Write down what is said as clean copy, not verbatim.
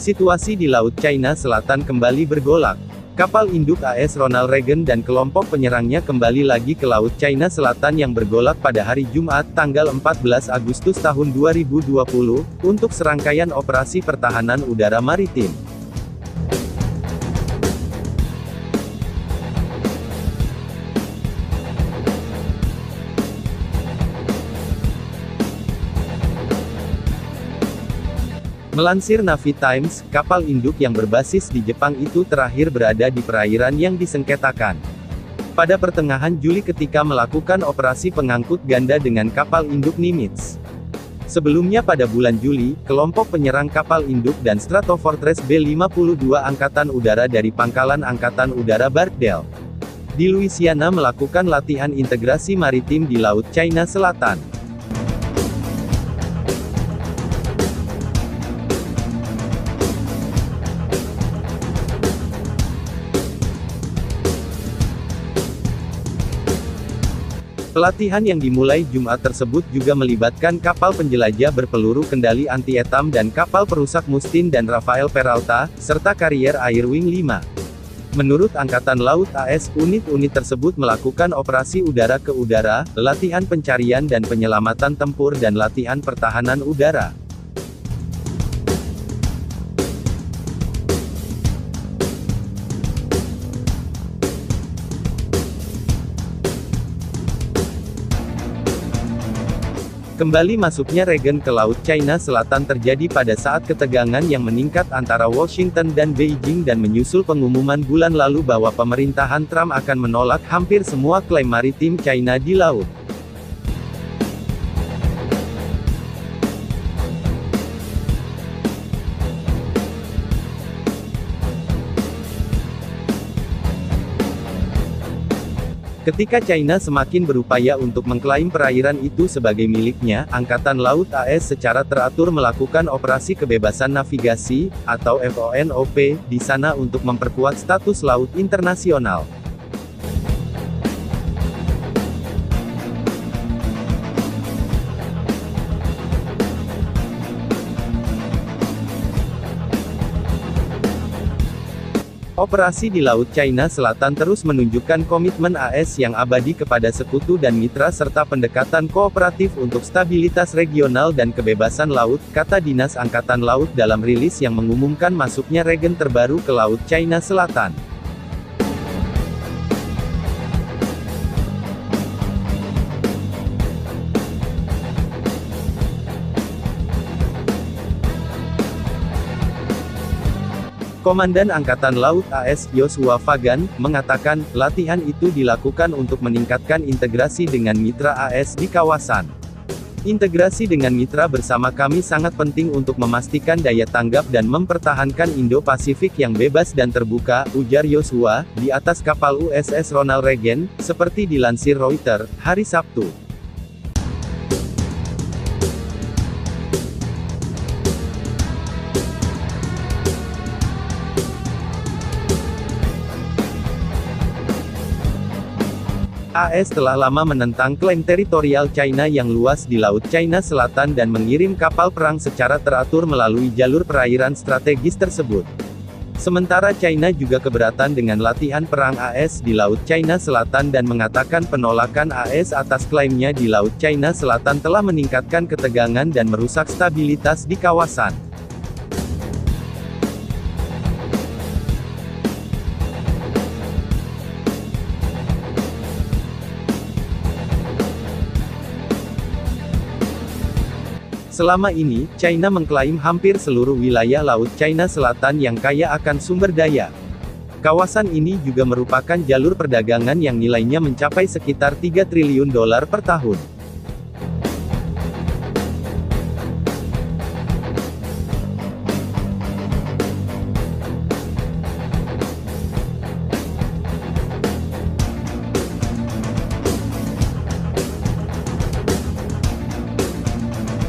Situasi di Laut China Selatan kembali bergolak. Kapal induk AS Ronald Reagan dan kelompok penyerangnya kembali lagi ke Laut China Selatan yang bergolak pada hari Jumat, tanggal 14 Agustus tahun 2020, untuk serangkaian operasi pertahanan udara maritim. Melansir Navy Times, kapal induk yang berbasis di Jepang itu terakhir berada di perairan yang disengketakan pada pertengahan Juli ketika melakukan operasi pengangkut ganda dengan kapal induk Nimitz. Sebelumnya pada bulan Juli, kelompok penyerang kapal induk dan Stratofortress B-52 Angkatan Udara dari Pangkalan Angkatan Udara Barksdale di Louisiana melakukan latihan integrasi maritim di Laut China Selatan. Pelatihan yang dimulai Jumat tersebut juga melibatkan kapal penjelajah berpeluru kendali anti-etam dan kapal perusak Mustin dan Rafael Peralta, serta karier Air Wing 5. Menurut Angkatan Laut AS, unit-unit tersebut melakukan operasi udara ke udara, latihan pencarian dan penyelamatan tempur dan latihan pertahanan udara. Kembali masuknya Reagan ke Laut China Selatan terjadi pada saat ketegangan yang meningkat antara Washington dan Beijing dan menyusul pengumuman bulan lalu bahwa pemerintahan Trump akan menolak hampir semua klaim maritim China di laut. Ketika China semakin berupaya untuk mengklaim perairan itu sebagai miliknya, Angkatan Laut AS secara teratur melakukan operasi kebebasan navigasi, atau FONOP, di sana untuk memperkuat status laut internasional. Operasi di Laut China Selatan terus menunjukkan komitmen AS yang abadi kepada sekutu dan mitra serta pendekatan kooperatif untuk stabilitas regional dan kebebasan laut, kata Dinas Angkatan Laut dalam rilis yang mengumumkan masuknya Reagan terbaru ke Laut China Selatan. Komandan Angkatan Laut AS, Joshua Fagan, mengatakan, latihan itu dilakukan untuk meningkatkan integrasi dengan mitra AS di kawasan. Integrasi dengan mitra bersama kami sangat penting untuk memastikan daya tanggap dan mempertahankan Indo-Pasifik yang bebas dan terbuka, ujar Joshua, di atas kapal USS Ronald Reagan, seperti dilansir Reuters, hari Sabtu. AS telah lama menentang klaim teritorial China yang luas di Laut China Selatan dan mengirim kapal perang secara teratur melalui jalur perairan strategis tersebut. Sementara China juga keberatan dengan latihan perang AS di Laut China Selatan dan mengatakan penolakan AS atas klaimnya di Laut China Selatan telah meningkatkan ketegangan dan merusak stabilitas di kawasan. Selama ini, China mengklaim hampir seluruh wilayah Laut China Selatan yang kaya akan sumber daya. Kawasan ini juga merupakan jalur perdagangan yang nilainya mencapai sekitar $3 triliun per tahun.